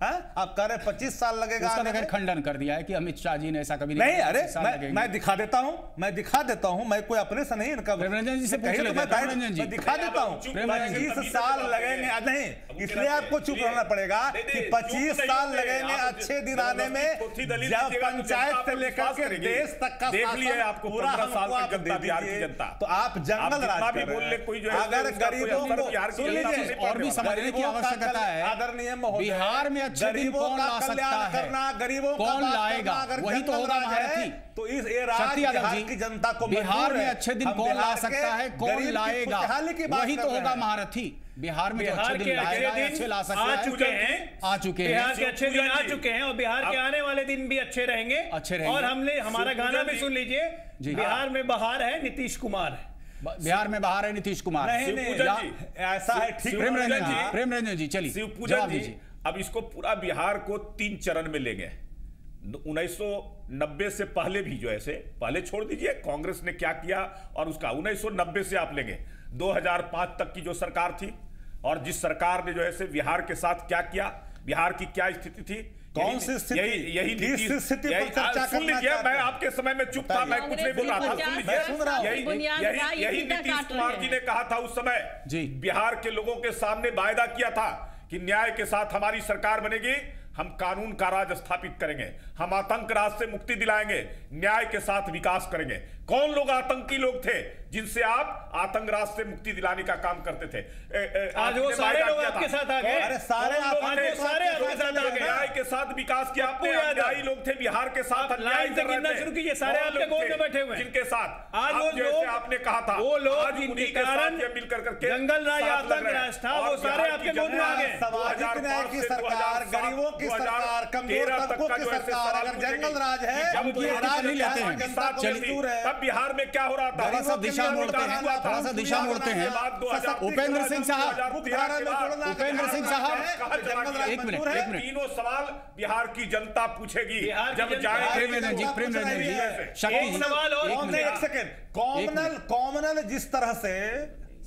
आप कह रहे 25 साल लगेगा, उसका खंडन कर दिया है कि अमित शाह जी ने ऐसा कभी नहीं। अरे मैं दिखा देता हूं, मैं कोई अपने से नहीं, इनका प्रेमरंजन जी से पूछ लेते हैं, मैं दिखा देता हूं। 25 साल लगेंगे, नहीं, इसलिए आपको चुप रहना पड़ेगा कि 25 साल लगेंगे अच्छे दिन आने में, जब पंचायत से लेकर के देश तक का देख लिए आपको पूरा 15 साल की जनता, बिहार की जनता, तो आप जंगल राज कर रहे हैं। अगर गरीबों को और भी समझने की आवश्यकता है, आदरणीय बिहार में अच्छे दिन कौन ला सकता है, गरीबों कौन लाएगा, वही तो होगा महारथी। तो इस बिहार की जनता को बिहार में अच्छे दिन कौन ला सकता है, कौन लाएगा, वही तो होगा महारथी। बिहार में अच्छे दिन अच्छे ला सकते हैं, आ चुके हैं, बिहार के अच्छे दिन आ चुके हैं और बिहार के आने वाले दिन भी अच्छे रहेंगे। और हमने हमारा गाना भी सुन लीजिए, बिहार में बहार है नीतीश कुमार है, बिहार में बाहर है नीतीश कुमार। ऐसा है, ठीक। प्रेम रंजन जी चलिए शिवपूजन जी, अब इसको पूरा बिहार को 3 चरण में लेंगे। 1990 से पहले भी जो ऐसे पहले छोड़ दीजिए कांग्रेस ने क्या किया, और उसका 1990 से आप लेंगे 2005 तक की जो सरकार थी, और जिस सरकार ने जो है बिहार के साथ क्या किया, बिहार की क्या स्थिति थी, कौन सी स्थिति, यही स्थिति पर चर्चा सुन लीजिए। मैं आपके समय में चुप था, मैं कुछ नहीं बोल रहा था, सुन लीजिए। यही नीतीश कुमार जी ने कहा था उस समय, बिहार के लोगों के सामने वायदा किया था कि न्याय के साथ हमारी सरकार बनेगी, हम कानून का राज स्थापित करेंगे, हम आतंक राज से मुक्ति दिलाएंगे, न्याय के साथ विकास करेंगे। कौन लोग आतंकी लोग थे जिनसे आप आतंक राज से मुक्ति दिलाने का काम करते थे? आज वो सारे लोग आपके साथ आ गए, अरे सारे आपके साथ आ गए, न्याय के साथ विकास किया। आपने अन्यायी लोग थे बिहार के साथ, अन्याय से गिनना शुरू कीजिए, सारे आपके गोद में बैठे हुए, जिनके साथ आज वो लोग, आपने कहा था वो लोग जिनके कारण मिलकर करके जंगल राज आतंक राज था, वो सारे आपके गोद में आ गए। सामाजिक न्याय की सरकार, गरीबों की सरकार, कमजोर तबकों की सरकार, अगर जंगल राज है, तब बिहार में क्या हो रहा था? थोड़ा सा दिशा मोड़ते हैं, थोड़ा सा दिशा मोड़ते हैं। उपेंद्र सिंह साहब, उपेंद्र सिंह साहब, एक मिनट। 3 सवाल बिहार की जनता पूछेगी जब जाए। प्रेम रंजन जी, एक सवाल और एक सेकंड। कॉमनल जिस तरह से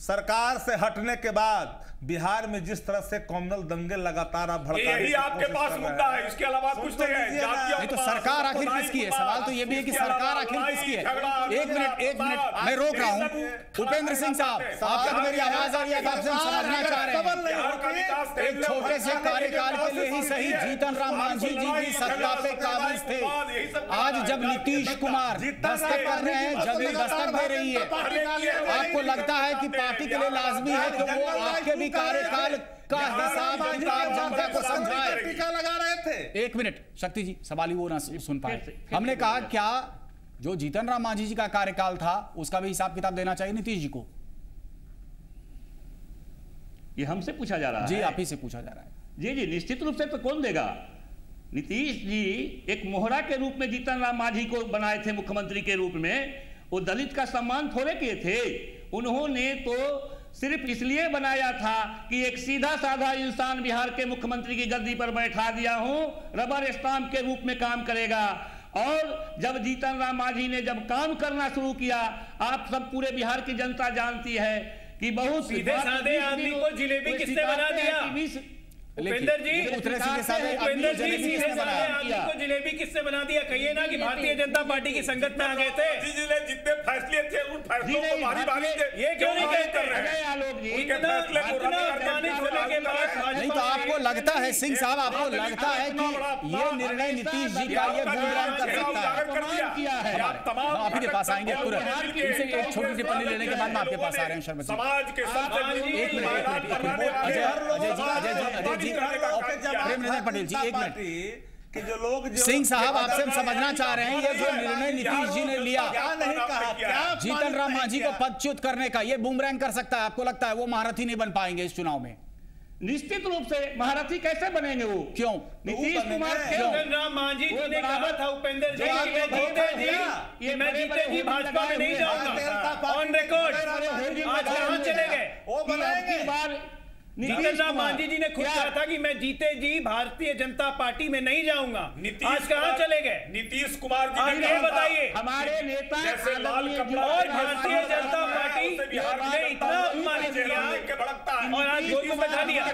सरकार से हटने के बाद बिहार में जिस तरह से कॉमनल दंगे लगातार आप भड़का, यही आपके पास मुद्दा है, इसके अलावा कुछ नहीं है। नहीं तो सरकार आखिर किसकी है? सवाल तो ये भी है कि सरकार आखिर किसकी है? एक मिनट मैं रोक रहा हूँ। उपेंद्र सिंह साहब, आप तक मेरी आवाज आ रही है, आपसे हम समझना चाह रहे हैं। एक छोटे से कार्यकाल के लिए ही सही जीतन राम मांझी जी भी सत्ता पे काबिज थे। आज जब नीतीश कुमार दस्तक कर रहे हैं, जब दस्तक दे रही है, आपको लगता है कि पार्टी के लिए लाजमी है कि वो आपके भी कार्यकाल का हिसाब किताब जनता को समझाए? टीका लगा रहे थे। एक मिनट शक्ति जी, सवाल ही वो ना सुन पाए। हमने कहा क्या जो जीतन राम मांझी जी का कार्यकाल था उसका भी हिसाब किताब देना चाहिए नीतीश जी को? ये हमसे पूछा जा रहा है? जी आप ही से पूछा जा रहा है। जी निश्चित रूप से तो कौन देगा। नीतीश जी एक मोहरा के रूप में जीतन राम मांझी को बनाए थे मुख्यमंत्री के रूप में। वो दलित का सम्मान थोड़े किए थे, उन्होंने तो सिर्फ इसलिए बनाया था कि एक सीधा साधा इंसान बिहार के मुख्यमंत्री की गद्दी पर बैठा दिया हूं, रबर स्टाम्प के रूप में काम करेगा। और जब जीतन राम मांझी ने जब काम करना शुरू किया, आप सब पूरे बिहार की जनता जानती है कि बहुत सीधे साधे आदमी को जिलेबी किसने बना दिया? उपेंद्र जी, उपेंद्र जी सीधे साधे आदमी को जिलेबी किसने बना दिया? कहिए ना कि भारतीय जनता पार्टी की संगत में आ गए थे। जितने फैसले थे उन फैसलों को भारी ये क्यों नहीं कहते रहे आलोक जी? नहीं तो आपको लगता है सिंह साहब, आपको लगता है कि ये निर्णय नीतीश जी का ये बूमरैंग कर सकता है? आप ही के पास आएंगे तुरंत। इनसे एक छोटी टिप्पणी लेने के बाद मैं आपके पास आ रहे हैं शर्मा जी। समाज के प्रेमनंदन पटेल जी एक मिनट। कि जो लोग सिंह साहब आपसे हम समझना चाह रहे हैं, ये जो निर्णय नीतीश जी ने लिया, क्या नहीं कहा, जीतन राम मांझी को पदच्युत करने का, ये बूमरैंग कर सकता है? आपको लगता है वो महारथी नहीं बन पाएंगे इस चुनाव में? निश्चित रूप से महारथी कैसे बनेंगे वो? क्यों? नीतीश कुमार जीतन राम मांझी जी ने कहा था उपेंद्र जी मैं जीते जी भाजपा में नहीं जाऊंगा, ऑन रिकॉर्ड। आज कहां चले गए? वो बनाएंगे। जीतन राम मांझी जी ने खुद कहा था कि मैं जीते जी भारतीय जनता पार्टी में नहीं जाऊंगा। आज कहां चले गए? नीतीश कुमार जी ने ये बताइए। हमारे नेता और भारतीय जनता पार्टी ने इतना अपमानित किया और आज गोद में बैठा दिया।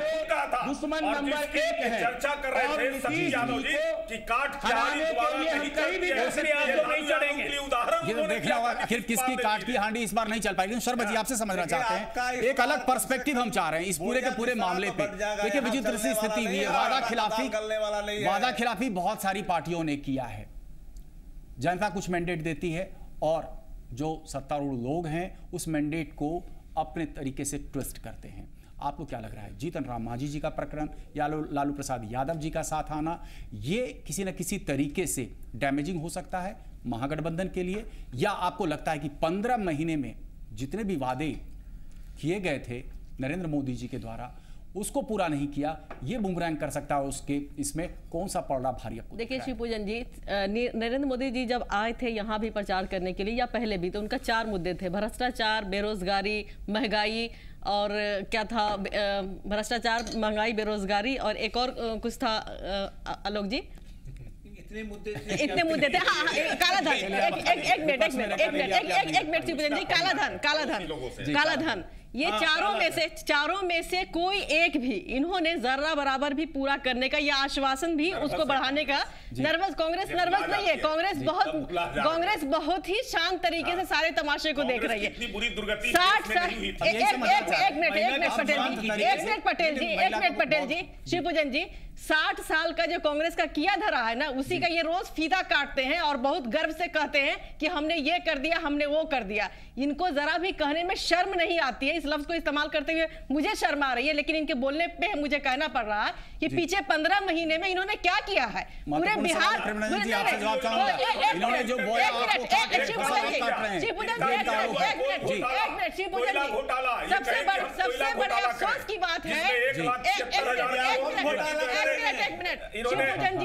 दुश्मन नंबर 1 है। चर्चा कर रहे थे सचिन यादव जी कि काट खिलाड़ी द्वारा नहीं चढ़ेंगे, आप लोग नहीं चढ़ेंगे। उदाहरण ये देखना होगा आखिर किसकी काट की हांडी इस बार नहीं चल पाएगी। शर्मा जी आपसे समझना चाहते हैं, एक अलग पर्सपेक्टिव हम चाह रहे हैं इस पूरे मामले पे। देखिए विचित्र सी स्थिति हुई है, वादा खिलाफी बहुत सारी पार्टियों ने किया है। जनता कुछ मैंडेट देती है और जो सत्तारूढ़ लोग हैं उस मैंडेट को अपने तरीके से ट्विस्ट करते हैं। आपको क्या लग रहा है, जीतन राम मांझी जी का प्रकरण या लालू प्रसाद यादव जी का साथ आना, ये किसी न किसी तरीके से डैमेजिंग हो सकता है महागठबंधन के लिए, या आपको लगता है कि 15 महीने में जितने भी वादे किए गए थे नरेंद्र मोदी जी के द्वारा उसको पूरा नहीं किया, ये बुमरैंग कर सकता है उसके इसमें कौन सा पलड़ा भारी आपको? देखिए शिवपूजन जी, नरेंद्र मोदी जी जब आए थे यहाँ भी प्रचार करने के लिए या पहले भी, तो उनका 4 मुद्दे थे, भ्रष्टाचार, बेरोजगारी, महंगाई और क्या था, भ्रष्टाचार, महंगाई, बेरोजगारी और एक और कुछ था आलोक जी, इतने मुद्दे थे। हाँ, काला धन, एक मिनट शिवपूजन जी, काला धन, ये चारों में से कोई एक भी इन्होंने जर्रा बराबर भी पूरा करने का या आश्वासन भी उसको बढ़ाने का, कांग्रेस नर्वस नहीं है, कांग्रेस बहुत ही शांत तरीके से सारे तमाशे को देख रही है। 60 पटेल जी, शिवपूजन जी, 60 साल का जो कांग्रेस का किया धरा है ना, उसी का ये रोज फीता काटते हैं और बहुत गर्व से कहते हैं कि हमने ये कर दिया, हमने वो कर दिया। इनको जरा भी कहने में शर्म नहीं आती है, इस लफ्ज को इस्तेमाल करते हुए मुझे शर्म आ रही है, लेकिन इनके बोलने पे मुझे कहना पड़ रहा है कि पीछे 15 महीने में इन्होंने क्या किया है पूरे बिहार। सबसे बड़े अफसोस की बात है,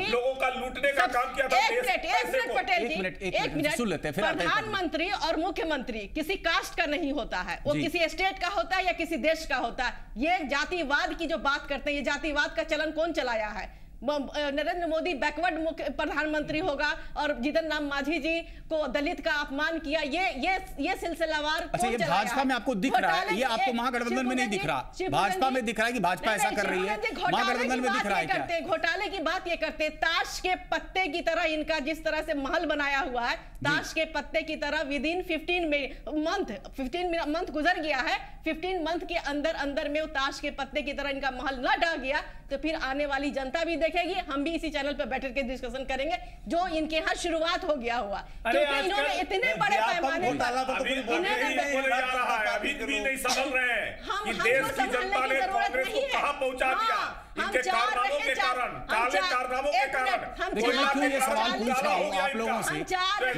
लोगों का लूटने का काम किया था। एक मिनट, प्रधानमंत्री और मुख्यमंत्री किसी कास्ट का नहीं होता है, वो किसी स्टेट का होता है या किसी देश का होता है। ये जातिवाद की जो बात करते हैं, ये जातिवाद का चलन कौन चलाया है? नरेंद्र मोदी बैकवर्ड प्रधानमंत्री होगा और जीतन राम मांझी जी को दलित का अपमान किया, ये सिलसिलावार। अच्छा, ये भाजपा में आपको दिख रहा है, ये आपको महागठबंधन में नहीं दिख रहा? भाजपा में दिख रहा है कि भाजपा ऐसा कर रही है, महागठबंधन में दिख रहा है क्या? घोटाले की बात ये करते, ताश के पत्ते की तरह इनका जिस तरह से महल बनाया हुआ है, ताश के पत्ते की तरह विदिन 15 मंथ गुजर गया है। 15 मंथ के अंदर में ताश के पत्ते की तरह इनका महल न ढह गया तो फिर आने वाली जनता भी देखेगी, हम भी इसी चैनल पे बैठ के डिस्कशन करेंगे जो इनके यहाँ शुरुआत हो गया हुआ, क्योंकि इन्होंने इतने बड़े पैमाने अभी भी नहीं समझ रहे हैं कि देश की जनता ने कांग्रेस को कहां पहुंचा दिया, इनके कारनामों के कारण, काले कारनामों के कारण। देखिए, मैं क्यों ये सवाल पूछ रहा हूँ आप लोगों से,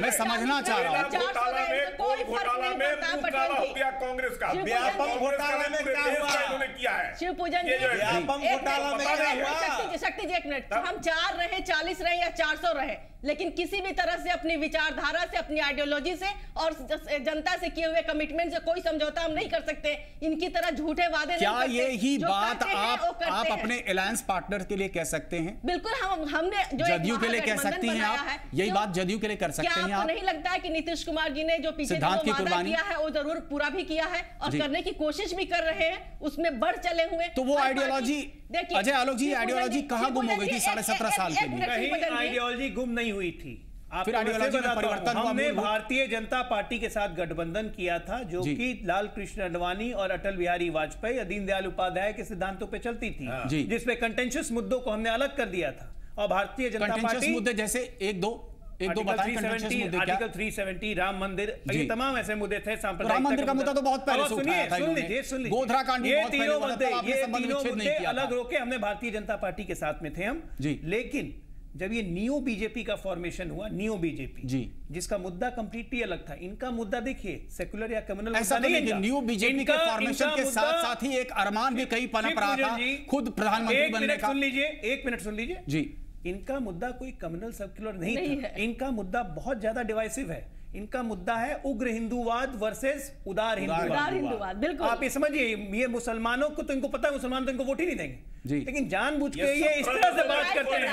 मैं समझना चाह रहा हूँ। घोटाला में मुंह काला हो गया कांग्रेस का। व्यापम घोटाला में क्या हुआ इन्होंने किया है? शिवपूजन जी, व्यापम घोटाला में क्या हुआ? शक्ति जी, एक मिनट, हम 4 रहे, 40 रहे या 400 रहे, लेकिन किसी भी तरह से अपनी विचारधारा से, अपनी आइडियोलॉजी से और जनता से किए हुए कमिटमेंट से कोई समझौता हम नहीं कर सकते। इनकी तरह झूठे वादे क्या नहीं करते। यही बात आप अपने अलायंस पार्टनर के लिए कह सकते हैं? बिल्कुल, हमने जो जदयू के लिए कह सकती हैं आप, यही बात जदयू के लिए कर सकते हैं आप? नहीं लगता है कि नीतीश कुमार जी ने जो पीछे वादा किया है वो जरूर पूरा भी किया है और करने की कोशिश भी कर रहे हैं, उसमें बढ़ चले हुए। तो वो आइडियोलॉजी, अजय आलोक जी, आइडियोलॉजी कहां गुम हो गई थी 17.5 साल के लिए? आइडियोलॉजी गुम नहीं हुई थी। फिर आइडियोलॉजी में परिवर्तन हुआ। हमने भारतीय जनता पार्टी के साथ गठबंधन किया था, जो कि लाल कृष्ण अडवाणी और अटल बिहारी वाजपेयी और दीनदयाल उपाध्याय के सिद्धांतों पे चलती थी, जिसपे कंटेंशियस मुद्दों को हमने अलग कर दिया था। और भारतीय जनता पार्टी मुद्दे जैसे एक दो बताएं। आर्टिकल 370, राम मंदिर, ये तमाम ऐसे मुद्दे थे। राम मंदिर का मुद्दा तो बहुत पहले से उठाया था इन्होंने। सुन लीजिए, गोधरा कांड भी बहुत तीनों पहले मुद्दे अलग रोके हमने भारतीय जनता पार्टी के साथ में थे हम। लेकिन जब ये नियो बीजेपी का फॉर्मेशन हुआ, नियो बीजेपी जी, जिसका मुद्दा कंप्लीटली अलग था। इनका मुद्दा देखिए सेकुलर या कम्युनल ऐसा नहीं है कि नियो बीजेपी के फॉर्मेशन के साथ साथ ही एक अरमान भी कहीं पनप रहा था खुद प्रधानमंत्री बनने का। सुन लीजिए, 1 मिनट सुन लीजिए जी। इनका मुद्दा कोई कम्युनल सर्कुलर नहीं था। इनका मुद्दा बहुत ज्यादा डिवाइसिव है। इनका मुद्दा है उग्र हिंदूवाद वर्सेस उदार हिंदूवाद। बिल्कुल, आप ये समझिए, ये मुसलमानों को तो इनको पता है, मुसलमान तो इनको वोट ही नहीं देंगे, लेकिन जानबूझ के ये इस तरह से बात करते हैं,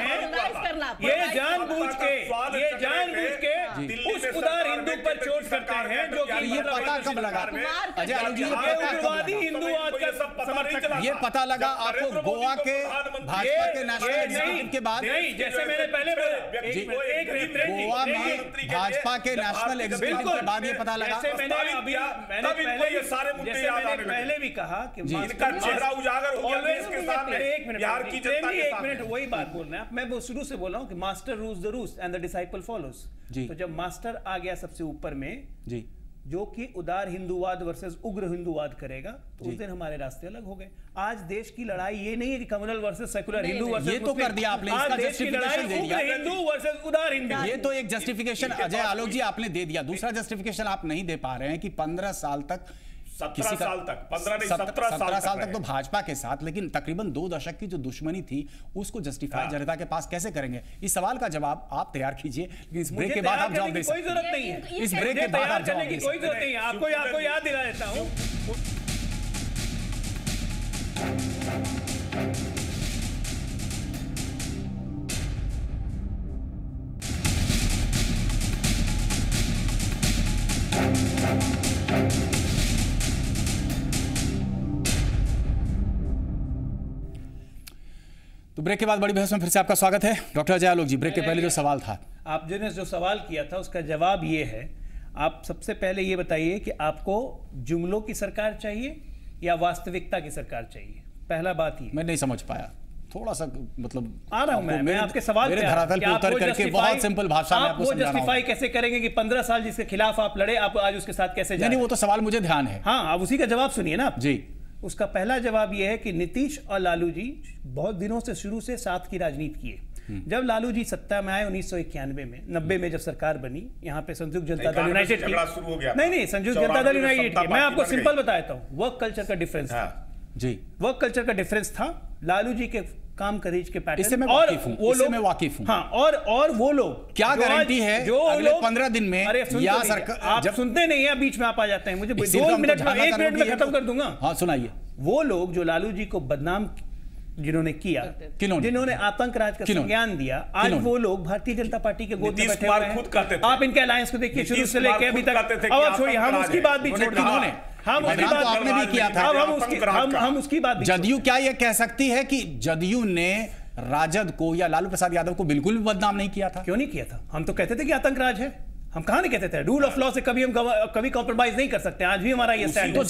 ये जानबूझ के उस उदार हिंदू पर चोट करते हैं, जो कि ये पता कब लगा उग्रवादी हिंदुवाद का समर्थक। ये पता लगा आपको गोवा के भाजपा के नेशनल एग्जीक्यूटिव के बाद? जैसे मैंने पहले बोला, गोवा में भाजपा के नेशनल एग्जीक्यूटिव के बाद ये पता लगा। पहले भी कहा कि चेहरा उजागर हो गया देश के सामने, बिहार की जनता के सामने। एक मिनट, वही बात बोल रहे हैं। मैं वो शुरू से बोल रहा हूं कि master rules the rules and the disciple follows. तो जब मास्टर आ गया सबसे ऊपर में जी, जो कि उदार हिंदूवाद वर्सेस उग्र हिंदूवाद करेगा, तो उस दिन हमारे रास्ते अलग हो गए। आज देश की लड़ाई ये नहीं है कि communal versus secular, Hindu versus ये तो कर दिया आपने, इसका जस्टिफिकेशन दे दिया, हिंदू वर्सेस उदार हिंदू, ये तो एक जस्टिफिकेशन अजय आलोक जी आपने दे दिया। दूसरा जस्टिफिकेशन आप नहीं दे पा रहे हैं कि 15 साल तक 17 साल तक 15 नहीं 17 साल तक तो भाजपा के साथ, लेकिन तकरीबन 2 दशक की जो दुश्मनी थी उसको जस्टिफाई जनता के पास कैसे करेंगे? इस सवाल का जवाब आप तैयार कीजिए, लेकिन इस ब्रेक के बाद आप जवाब दे सकते हैं। कोई जरूरत नहीं है, इस ब्रेक के बाद आप जवाब दे कोई जरूरत नहीं है। आपको याद दिला देता हूं। तो ब्रेक के बाद बड़ी बहस में फिर से आपका स्वागत है। डॉक्टर अजय आलोक जी, ब्रेक के पहले जो सवाल था, आपने जो सवाल किया था उसका जवाब ये है। आप सबसे पहले ये बताइए कि आपको जुमलों की सरकार चाहिए या वास्तविकता की सरकार चाहिए? पहला बात ही मैं नहीं समझ पाया, थोड़ा सा मतलब आ रहा हूं मैं आपके सवाल मेरे धरातल पे उतर करके बहुत सिंपल भाषा में आपको समझाना होगा। जस्टिफाई कैसे करेंगे कि 15 साल जिसके खिलाफ आप लड़े, आप आज उसके साथ कैसे जाएं? नहीं, वो तो सवाल मुझे ध्यान है। हाँ, आप उसी का जवाब सुनिए ना आप। जी, उसका पहला जवाब यह है कि नीतीश और लालू जी बहुत दिनों से शुरू से साथ की राजनीति किए। जब लालू जी सत्ता में आए 1991 में, 90 में जब सरकार बनी, यहाँ पे संयुक्त जनता दल यूनाइटेड की, नहीं संयुक्त जनता दल यूनाइटेड की, मैं आपको सिंपल बताता हूँ, वर्क कल्चर का डिफरेंस था जी, वर्क कल्चर का डिफरेंस था। लालू जी के काम करेज के पैटर्न और वो लोग मैं वाकिफ हूँ। हाँ, और वो लोग क्या गारंटी है जो अगले 15 दिन में या सरकार, आप जब सुनते नहीं है, बीच में आप आ जाते हैं, मुझे 2 मिनट में 1 मिनट में खत्म कर दूंगा। हाँ सुनाइए। वो लोग जो लालू जी को बदनाम जिन्होंने किया, जिन्होंने आतंक राज का संज्ञान दिया, आज वो लोग भारतीय जनता पार्टी के गोद में बैठे हुए हैं। आप इनके अलायंस को देखिए, शुरू से लेकर अभी तक। अब छोड़िए, हम उसकी बात भी छोड़ दी, हम उसकी बात आपने भी किया था। हम उसकी बात, जदयू क्या ये कह सकती है कि जदयू ने राजद को या लालू प्रसाद यादव को बिल्कुल भी बदनाम नहीं किया था? क्यों नहीं किया था? हम तो कहते थे कि आतंक राज है। हम कहां नहीं कहते थे? रूल ऑफ लॉ से कभी कॉम्प्रोमाइज नहीं कर सकते। आज भी हमारा ये स्टैंड है।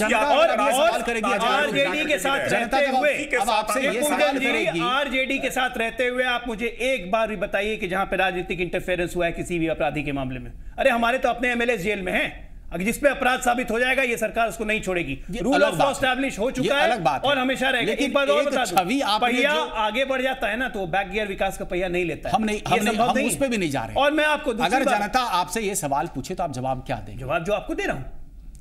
आरजेडी के साथ रहते हुए, अब आपसे ये सवाल करेगी, आरजेडी के साथ रहते हुए आप मुझे एक बार भी बताइए कि जहां पे राजनीतिक इंटरफेरेंस हुआ है किसी भी अपराधी के मामले में। अरे हमारे तो अपने एमएलए जेल में हैं, अगर जिस पे अपराध साबित हो जाएगा ये सरकार उसको नहीं छोड़ेगी। रूल ऑफ लॉ एस्टैब्लिश हो चुका है और हमेशा रहेगा। एक बात और बता दूं, पहिया आगे बढ़ जाता है ना तो बैक गियर विकास का पहिया नहीं लेता है। हम उस पे भी नहीं जा रहे। और मैं आपको अगर जनता आपसे ये सवाल पूछे तो आप जवाब क्या देंगे? जवाब जो आपको दे रहा हूं।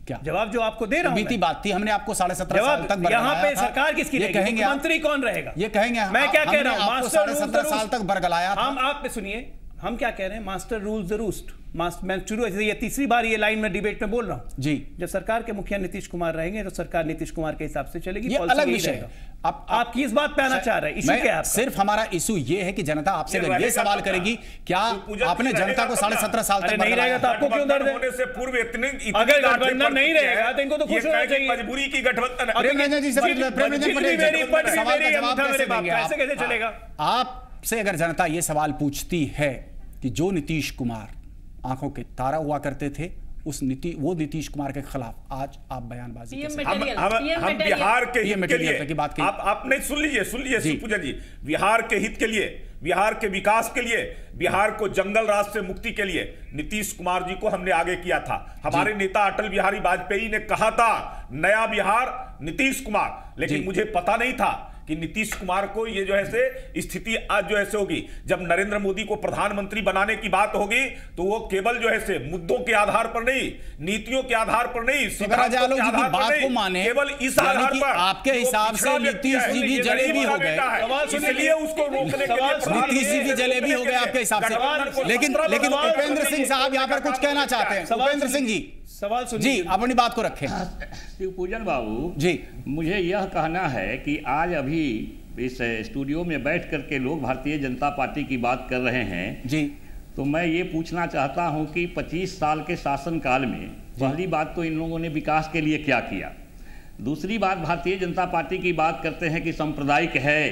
क्या जवाब जो आपको दे रहा हूं? बीती बात थी, हमने आपको 17.5 साल तक यहाँ पे सरकार किसकी रहेगी? मंत्री कौन रहेगा? ये कहेंगे मैं क्या कह रहा हूँ, मास्टर 17.5 साल तक बरगलाया। हम आप पे सुनिए, हम क्या कह रहे हैं? Master rules the roost. मैं शुरू ये तीसरी बार ये लाइन में डिबेट में बोल रहा हूं जी। जब सरकार के मुखिया नीतीश कुमार रहेंगे तो सरकार नीतीश कुमार के हिसाब से चलेगी। ये अलग विषय है। आप किस बात पे आना चाह रहे हैं? इशू क्या है? सिर्फ हमारा इशू ये है कि जनता आपसे ये सवाल करेगी, क्या आपने जनता को 17.5 साल तक नहीं रहेगा तो आपको क्यों दर्द होने से पूर्व इतने अगर गठबंधन नहीं रहेगा तो इनको तो खुश होना चाहिए। मजबूरी की गठबंधन कैसे चलेगा? आपसे अगर जनता ये सवाल पूछती है कि जो नीतीश कुमार आंखों के तारा हुआ करते थे, वो नीतीश कुमार के खिलाफ आज आप बयानबाजी हम बिहार के हित के लिए आप नहीं सुन लीजिए पूजा जी, बिहार के हित के लिए, बिहार के विकास के लिए, बिहार को जंगल राज से मुक्ति के लिए नीतीश कुमार जी को हमने आगे किया था। हमारे नेता अटल बिहारी वाजपेयी ने कहा था नया बिहार नीतीश कुमार, लेकिन मुझे पता नहीं था कि नीतीश कुमार को ये जो है से स्थिति आज जो ऐसे होगी। जब नरेंद्र मोदी को प्रधानमंत्री बनाने की बात होगी तो वो केवल जो है से मुद्दों के आधार पर नहीं, नीतियों के आधार पर नहीं, सिद्धांतों के आधार पर नहीं, माने केवल इस आधार पर आपके हिसाब से नीतीश जी भी जलेबी हो गए, इसलिए उसको रोकने के लिए नीतीश जी भी जलेबी हो गए आपके हिसाब से। लेकिन उपेंद्र सिंह साहब यहाँ पर कुछ कहना चाहते हैं। उपेंद्र सिंह जी सवाल जी, अपनी बात को रखें। पूजन बाबू जी, मुझे यह कहना है कि आज अभी इस स्टूडियो में बैठ करके लोग भारतीय जनता पार्टी की बात कर रहे हैं जी, तो मैं ये पूछना चाहता हूं कि 25 साल के शासनकाल में पहली बात तो इन लोगों ने विकास के लिए क्या किया, दूसरी बात भारतीय जनता पार्टी की बात करते हैं कि सांप्रदायिक है,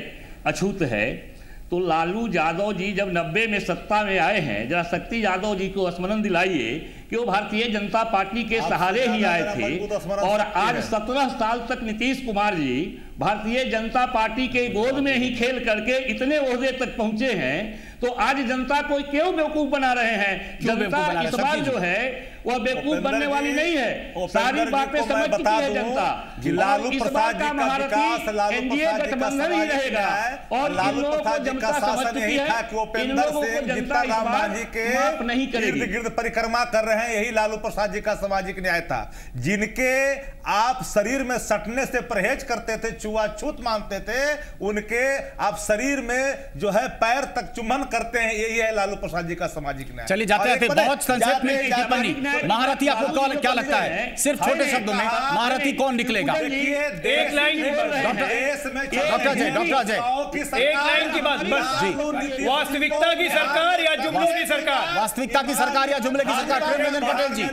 अछूत है, तो लालू यादव जी जब 90 में सत्ता में आए हैं, जरा शक्ति यादव जी को स्मरण दिलाइए कि वो भारतीय जनता पार्टी के सहारे ही आए थे और आज 17 साल तक नीतीश कुमार जी भारतीय जनता पार्टी के गोद में ही खेल करके इतने ओहदे तक पहुंचे हैं, तो आज जनता को क्यों बेवकूफ बना रहे हैं? जनता इस बार जो है वह बेवकूफ बनने वाली नहीं है, सारी बातें समझ चुकी है जनता। लालू प्रसाद जी का विकास, लालू प्रसाद जी का समाज रहेगा, और लालू प्रसाद जी का शासन यही था कि उपेंद्र सिंह जीतन राम मांझी के इर्द गिर्द परिक्रमा कर रहे हैं, यही लालू प्रसाद जी का सामाजिक न्याय था। जिनके आप शरीर में सटने से परहेज करते थे, छुआछूत मानते थे, उनके आप शरीर में जो है पैर तक चुम्बन करते हैं, यही है लालू प्रसाद जी का सामाजिक न्याय। चलिए जाते बहुत संक्षेप में टिप्पणी। महारथी आपको क्या लगता है, सिर्फ छोटे शब्दों में महारथी कौन निकलेगा? एक लाइन डॉक्टर अजय एक लाइन की बात बस जी, वास्तविकता की सरकार या जुमलों की सरकार? वास्तविकता की सरकार या जुमले की सरकार? प्रेमरंजन पटेल जी,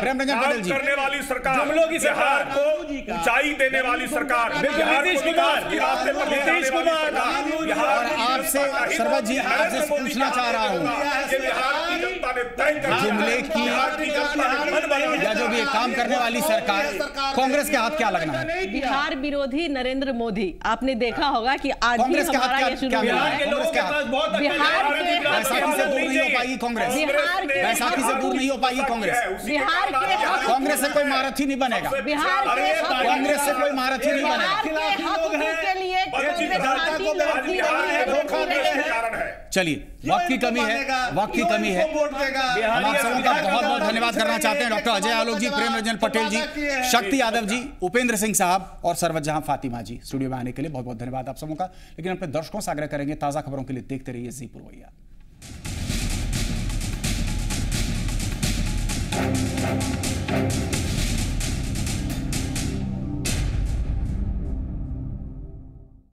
प्रेमरंजन पटेल जी, करने वाली सरकार, जुमलों की सरकार को ऊंचाई देने वाली सरकार, नीतीश कुमार। और आपसे सरवत जी, आपसे पूछना चाह रहा हूँ, जुमले की या जो भी काम करने वाली सरकार, कांग्रेस के हाथ क्या लगना है? बिहार विरोधी नरेंद्र मोदी, आपने देखा होगा कि आज भी हमारा ये शुरू हुआ है। बिहार बैसाखी से दूर नहीं हो पाएगी कांग्रेस, बैसाखी से दूर नहीं हो पाएगी कांग्रेस, बिहार के कांग्रेस से कोई महारथी नहीं बनेगा, बिहार के कांग्रेस से कोई महारथी नहीं बनेगा। के लिए चलिए, वक्त की कमी है, वक्त की कमी है। हम आप सबों का बहुत बहुत धन्यवाद करना चाहते हैं, डॉक्टर अजय आलोक जी, प्रेमरंजन पटेल जी, शक्ति यादव जी, उपेंद्र सिंह साहब और सरवत जहां फातिमा जी स्टूडियो में आने के लिए बहुत बहुत धन्यवाद आप सबों का। लेकिन अपने दर्शकों से आग्रह करेंगे, ताजा खबरों के लिए देखते रहिए जी पुरवैया।